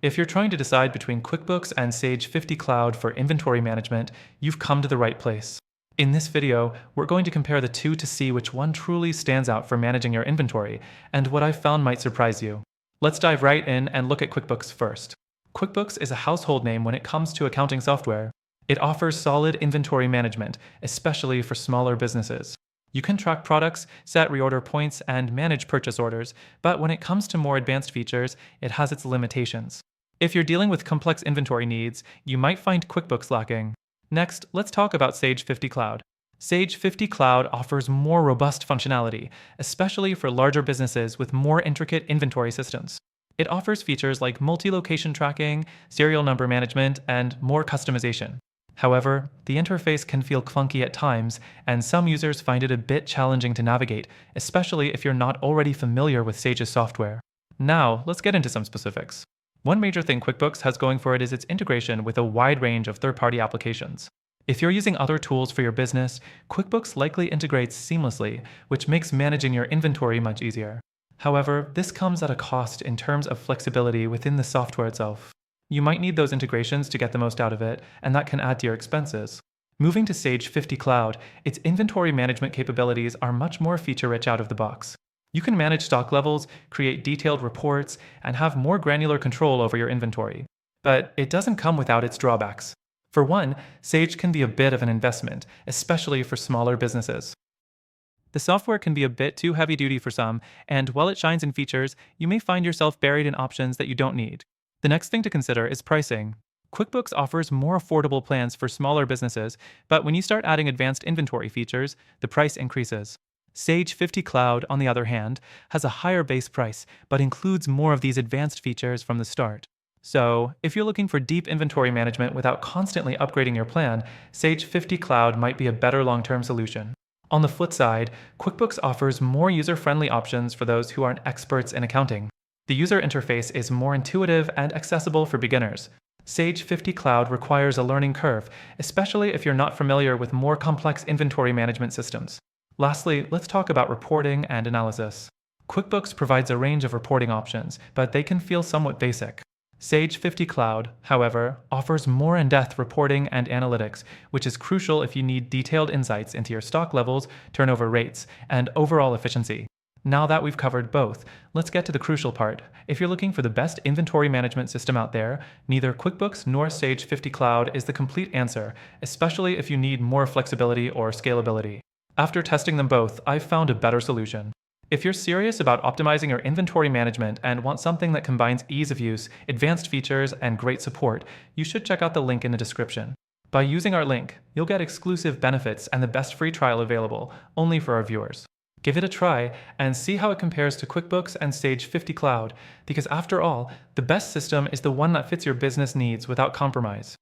If you're trying to decide between QuickBooks and Sage 50 Cloud for inventory management, you've come to the right place. In this video, we're going to compare the two to see which one truly stands out for managing your inventory, and what I've found might surprise you. Let's dive right in and look at QuickBooks first. QuickBooks is a household name when it comes to accounting software. It offers solid inventory management, especially for smaller businesses. You can track products, set reorder points, and manage purchase orders, but when it comes to more advanced features, it has its limitations. If you're dealing with complex inventory needs, you might find QuickBooks lacking. Next, let's talk about Sage 50 Cloud. Sage 50 Cloud offers more robust functionality, especially for larger businesses with more intricate inventory systems. It offers features like multi-location tracking, serial number management, and more customization. However, the interface can feel clunky at times, and some users find it a bit challenging to navigate, especially if you're not already familiar with Sage's software. Now, let's get into some specifics. One major thing QuickBooks has going for it is its integration with a wide range of third-party applications. If you're using other tools for your business, QuickBooks likely integrates seamlessly, which makes managing your inventory much easier. However, this comes at a cost in terms of flexibility within the software itself. You might need those integrations to get the most out of it, and that can add to your expenses. Moving to Sage 50 Cloud, its inventory management capabilities are much more feature-rich out of the box. You can manage stock levels, create detailed reports, and have more granular control over your inventory. But it doesn't come without its drawbacks. For one, Sage can be a bit of an investment, especially for smaller businesses. The software can be a bit too heavy-duty for some, and while it shines in features, you may find yourself buried in options that you don't need. The next thing to consider is pricing. QuickBooks offers more affordable plans for smaller businesses, but when you start adding advanced inventory features, the price increases. Sage 50 Cloud, on the other hand, has a higher base price, but includes more of these advanced features from the start. So, if you're looking for deep inventory management without constantly upgrading your plan, Sage 50 Cloud might be a better long-term solution. On the flip side, QuickBooks offers more user-friendly options for those who aren't experts in accounting. The user interface is more intuitive and accessible for beginners. Sage 50 Cloud requires a learning curve, especially if you're not familiar with more complex inventory management systems. Lastly, let's talk about reporting and analysis. QuickBooks provides a range of reporting options, but they can feel somewhat basic. Sage 50 Cloud, however, offers more in-depth reporting and analytics, which is crucial if you need detailed insights into your stock levels, turnover rates, and overall efficiency. Now that we've covered both, let's get to the crucial part. If you're looking for the best inventory management system out there, neither QuickBooks nor Sage 50 Cloud is the complete answer, especially if you need more flexibility or scalability. After testing them both, I've found a better solution. If you're serious about optimizing your inventory management and want something that combines ease of use, advanced features, and great support, you should check out the link in the description. By using our link, you'll get exclusive benefits and the best free trial available, only for our viewers. Give it a try and see how it compares to QuickBooks and Sage 50 Cloud, because after all, the best system is the one that fits your business needs without compromise.